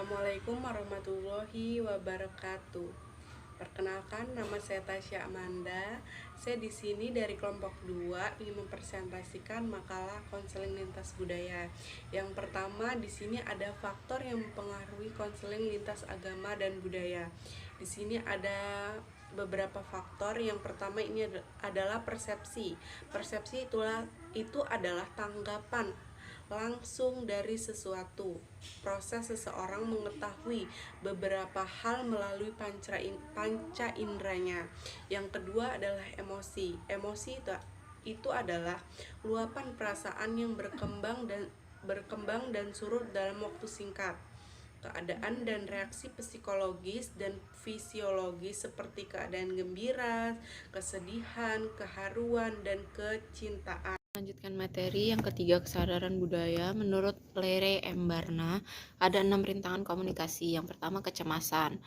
Assalamualaikum warahmatullahi wabarakatuh. Perkenalkan, nama saya Tasya Amanda. Saya di sini dari kelompok 2 ingin mempresentasikan makalah konseling lintas budaya. Yang pertama, di sini ada faktor yang mempengaruhi konseling lintas agama dan budaya. Di sini ada beberapa faktor. Yang pertama ini adalah persepsi. Persepsi itu adalah tanggapan langsung dari sesuatu. Proses seseorang mengetahui beberapa hal melalui panca inderanya. Yang kedua adalah emosi. Emosi itu adalah luapan perasaan yang berkembang dan surut dalam waktu singkat. Keadaan dan reaksi psikologis dan fisiologis seperti keadaan gembira, kesedihan, keharuan, dan kecintaan. Lanjutkan materi yang ketiga, kesadaran budaya. Menurut Lere M. Barna, ada 6 rintangan komunikasi. Yang pertama, kecemasan.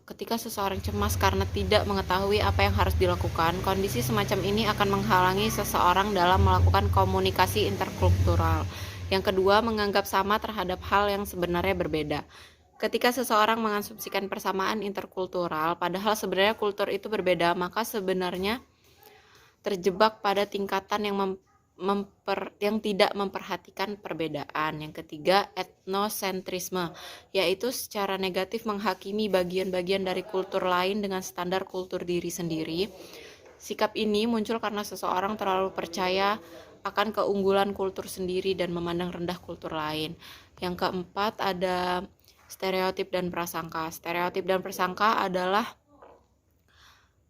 Ketika seseorang cemas karena tidak mengetahui apa yang harus dilakukan, kondisi semacam ini akan menghalangi seseorang dalam melakukan komunikasi interkultural. Yang kedua, menganggap sama terhadap hal yang sebenarnya berbeda. Ketika seseorang mengasumsikan persamaan interkultural, padahal sebenarnya kultur itu berbeda, maka sebenarnya terjebak pada tingkatan yang tidak memperhatikan perbedaan. Yang ketiga, etnosentrisme, yaitu secara negatif menghakimi bagian-bagian dari kultur lain dengan standar kultur diri sendiri. Sikap ini muncul karena seseorang terlalu percaya akan keunggulan kultur sendiri dan memandang rendah kultur lain. Yang keempat, ada stereotip dan prasangka. Stereotip dan prasangka adalah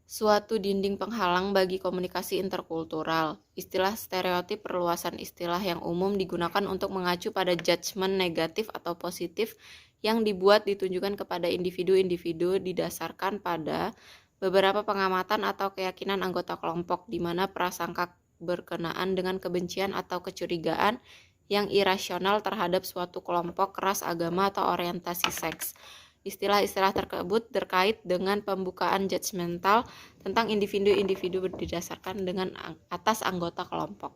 suatu dinding penghalang bagi komunikasi interkultural. Istilah stereotip perluasan istilah yang umum digunakan untuk mengacu pada judgement negatif atau positif yang ditunjukkan kepada individu-individu didasarkan pada beberapa pengamatan atau keyakinan anggota kelompok, di mana prasangka berkenaan dengan kebencian atau kecurigaan yang irasional terhadap suatu kelompok, ras, agama, atau orientasi seks. Istilah-istilah tersebut terkait dengan pembukaan judgmental tentang individu-individu berdasarkan dengan atas anggota kelompok.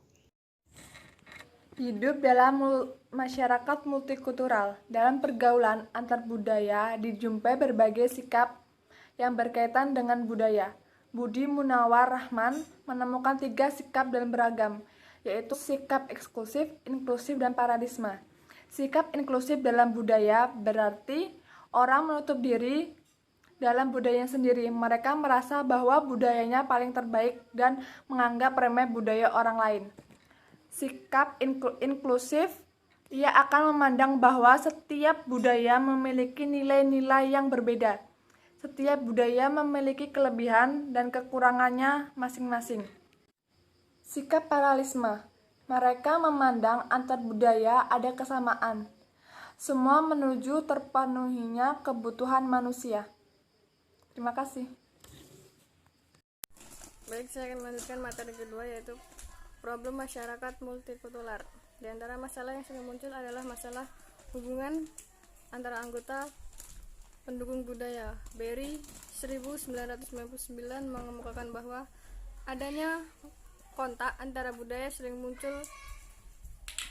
Hidup dalam masyarakat multikultural. Dalam pergaulan antar budaya dijumpai berbagai sikap yang berkaitan dengan budaya. Budi Munawar Rahman menemukan 3 sikap dan beragam, yaitu sikap eksklusif, inklusif, dan paradigma. Sikap inklusif dalam budaya berarti orang menutup diri dalam budayanya sendiri. Mereka merasa bahwa budayanya paling terbaik dan menganggap remeh budaya orang lain. Sikap inklusif, ia akan memandang bahwa setiap budaya memiliki nilai-nilai yang berbeda. Setiap budaya memiliki kelebihan dan kekurangannya masing-masing. Sikap paralisme, mereka memandang antar budaya ada kesamaan. Semua menuju terpenuhinya kebutuhan manusia. Terima kasih. Baik, saya akan melanjutkan materi kedua, yaitu problem masyarakat multikultural. Di antara masalah yang sering muncul adalah masalah hubungan antara anggota pendukung budaya. Berry 1999 mengemukakan bahwa adanya kontak antara budaya sering muncul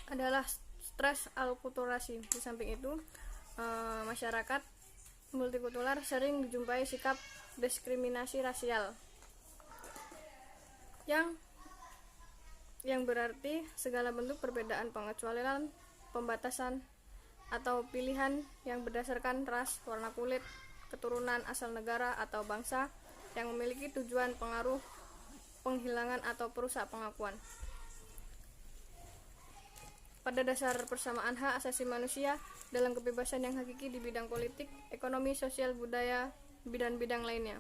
adalah stres alkulturasi. Di samping itu, masyarakat multikultural sering dijumpai sikap diskriminasi rasial yang berarti segala bentuk perbedaan, pengecualian, pembatasan, atau pilihan yang berdasarkan ras, warna kulit, keturunan, asal negara, atau bangsa yang memiliki tujuan pengaruh, penghilangan, atau perusak pengakuan. Pada dasar persamaan hak asasi manusia dalam kebebasan yang hakiki di bidang politik, ekonomi, sosial, budaya, bidang-bidang lainnya.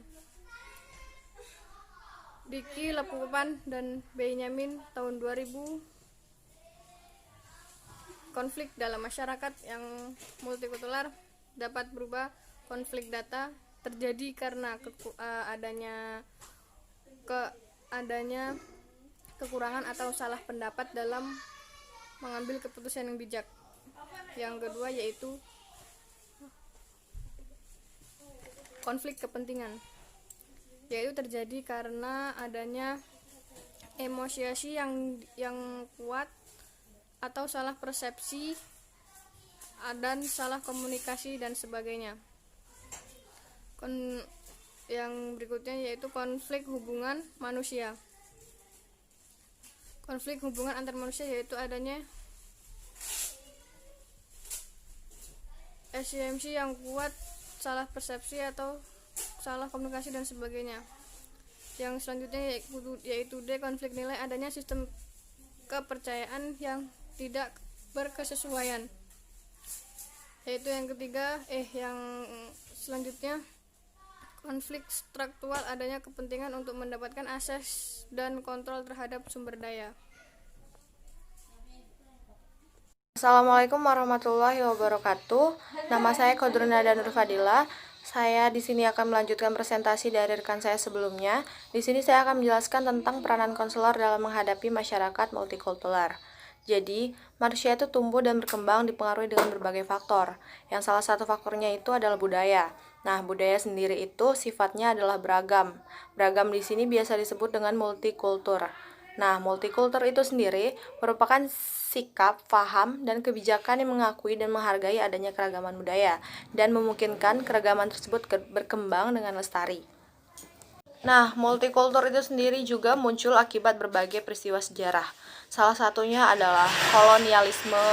Diki Lapupan dan Benyamin tahun 2000. Konflik dalam masyarakat yang multikultural dapat berubah. Konflik data terjadi karena adanya kekurangan atau salah pendapat dalam mengambil keputusan yang bijak. Yang kedua yaitu konflik kepentingan, yaitu terjadi karena adanya emosi yang kuat atau salah persepsi dan salah komunikasi dan sebagainya. Yang berikutnya yaitu konflik hubungan manusia. Konflik hubungan antar manusia yaitu adanya asumsi yang kuat, salah persepsi atau salah komunikasi dan sebagainya. Yang selanjutnya yaitu D, konflik nilai, adanya sistem kepercayaan yang tidak berkesesuaian. Yaitu yang ketiga, yang selanjutnya konflik struktural, adanya kepentingan untuk mendapatkan akses dan kontrol terhadap sumber daya. Assalamualaikum warahmatullahi wabarakatuh. Nama saya Kodruna Danur Fadila. Saya di sini akan melanjutkan presentasi dari rekan saya sebelumnya. Di sini saya akan menjelaskan tentang peranan konselor dalam menghadapi masyarakat multikultural. Jadi, manusia itu tumbuh dan berkembang dipengaruhi dengan berbagai faktor. Yang salah satu faktornya itu adalah budaya. Nah, budaya sendiri itu sifatnya adalah beragam. Beragam di sini biasa disebut dengan multikultur. Nah, multikultur itu sendiri merupakan sikap, paham, dan kebijakan yang mengakui dan menghargai adanya keragaman budaya dan memungkinkan keragaman tersebut berkembang dengan lestari. Nah, multikultur itu sendiri juga muncul akibat berbagai peristiwa sejarah. Salah satunya adalah kolonialisme.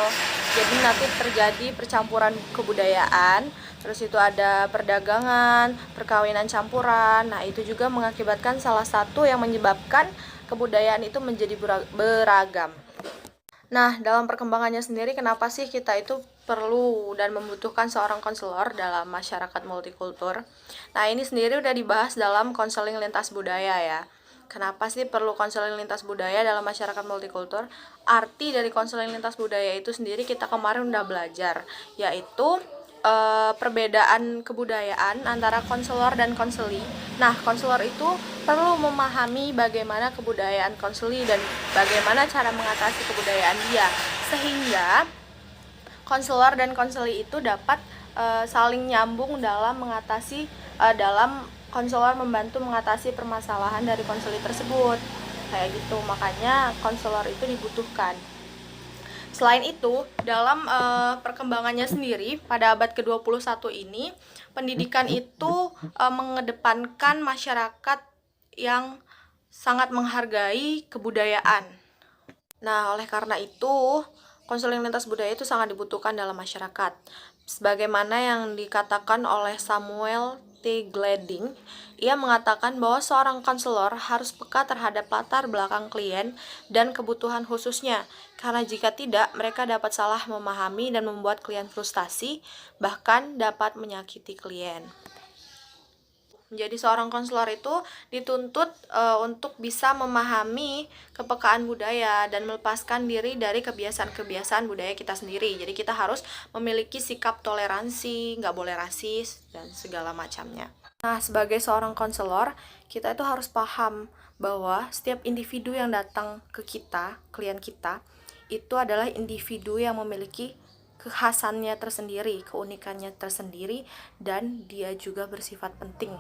Jadi nanti terjadi percampuran kebudayaan, terus itu ada perdagangan, perkawinan campuran. Nah, itu juga mengakibatkan salah satu yang menyebabkan kebudayaan itu menjadi beragam. Nah, dalam perkembangannya sendiri, kenapa sih kita itu perlu dan membutuhkan seorang konselor dalam masyarakat multikultur? Nah, ini sendiri udah dibahas dalam konseling lintas budaya ya. Kenapa sih perlu konseling lintas budaya dalam masyarakat multikultur? Arti dari konseling lintas budaya itu sendiri kita kemarin udah belajar, yaitu perbedaan kebudayaan antara konselor dan konseli. Nah, konselor itu perlu memahami bagaimana kebudayaan konseli dan bagaimana cara mengatasi kebudayaan dia, sehingga konselor dan konseli itu dapat saling nyambung dalam mengatasi dalam konselor membantu mengatasi permasalahan dari konseli tersebut. Kayak gitu, makanya konselor itu dibutuhkan. Selain itu, dalam perkembangannya sendiri, pada abad ke-21 ini, pendidikan itu mengedepankan masyarakat yang sangat menghargai kebudayaan. Nah, oleh karena itu, konseling lintas budaya itu sangat dibutuhkan dalam masyarakat. Sebagaimana yang dikatakan oleh Samuel T. Glading, ia mengatakan bahwa seorang konselor harus peka terhadap latar belakang klien dan kebutuhan khususnya, karena jika tidak, mereka dapat salah memahami dan membuat klien frustasi, bahkan dapat menyakiti klien. Menjadi seorang konselor itu dituntut untuk bisa memahami kepekaan budaya dan melepaskan diri dari kebiasaan-kebiasaan budaya kita sendiri. Jadi kita harus memiliki sikap toleransi, nggak boleh rasis, dan segala macamnya. Nah, sebagai seorang konselor, kita itu harus paham bahwa setiap individu yang datang ke kita, klien kita, itu adalah individu yang memiliki kekhasannya tersendiri, keunikannya tersendiri, dan dia juga bersifat penting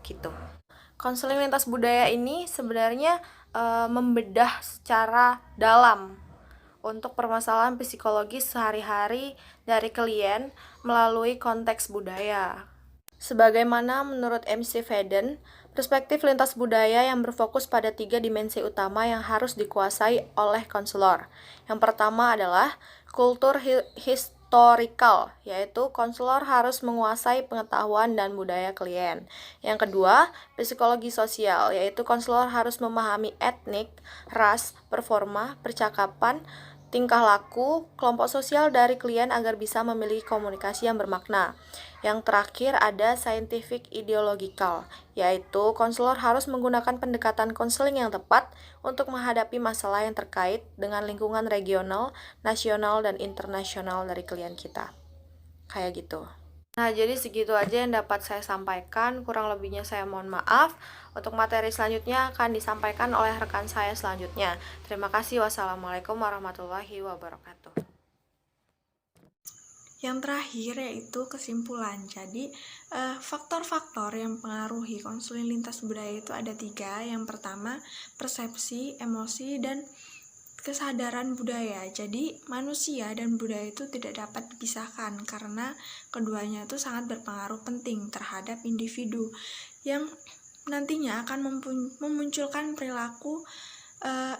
gitu. Konseling lintas budaya ini sebenarnya membedah secara dalam untuk permasalahan psikologis sehari-hari dari klien melalui konteks budaya. Sebagaimana menurut MC Feden, perspektif lintas budaya yang berfokus pada 3 dimensi utama yang harus dikuasai oleh konselor. Yang pertama adalah kultur historical, yaitu konselor harus menguasai pengetahuan dan budaya klien. Yang kedua, psikologi sosial, yaitu konselor harus memahami etnik, ras, performa, percakapan, tingkah laku, kelompok sosial dari klien agar bisa memiliki komunikasi yang bermakna. Yang terakhir ada scientific ideological, yaitu konselor harus menggunakan pendekatan konseling yang tepat untuk menghadapi masalah yang terkait dengan lingkungan regional, nasional, dan internasional dari klien kita. Kayak gitu. Nah, jadi segitu aja yang dapat saya sampaikan. Kurang lebihnya saya mohon maaf. Untuk materi selanjutnya akan disampaikan oleh rekan saya selanjutnya. Terima kasih. Wassalamualaikum warahmatullahi wabarakatuh. Yang terakhir yaitu kesimpulan. Jadi faktor-faktor yang mempengaruhi konseling lintas budaya itu ada 3. Yang pertama, persepsi, emosi, dan kesadaran budaya. Jadi manusia dan budaya itu tidak dapat dipisahkan karena keduanya itu sangat berpengaruh penting terhadap individu yang nantinya akan memunculkan perilaku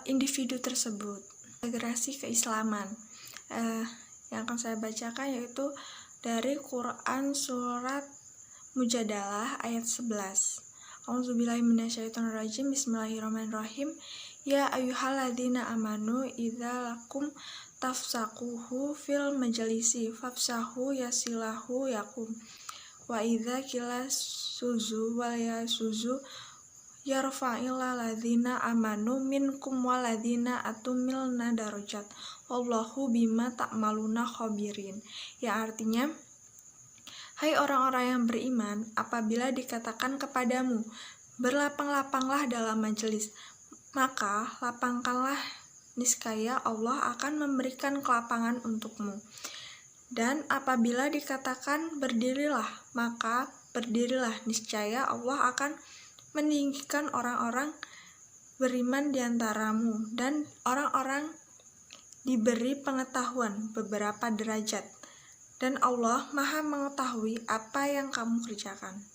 individu tersebut. Integrasi keislaman yang akan saya bacakan yaitu dari Quran surat Mujadalah ayat 11. A'udzubillahiminasyaitonirrajim. Bismillahirrahmanirrahim. Ya ayyuhalladzina amanu idza lakum tafsaquhu fil majlisi fafsahu yasilahu yakum wa idza qila suzu wal yasuzu yarfa'il ladzina amanu minkum waladzina atumilna darajat wallahu bima ta'maluna khabirin. Ya artinya, hai orang-orang yang beriman, apabila dikatakan kepadamu, berlapang-lapanglah dalam majelis, maka lapangkanlah, niscaya Allah akan memberikan kelapangan untukmu. Dan apabila dikatakan berdirilah, maka berdirilah, niscaya Allah akan meninggikan orang-orang beriman di antaramu, dan orang-orang diberi pengetahuan beberapa derajat. Dan Allah Maha mengetahui apa yang kamu kerjakan.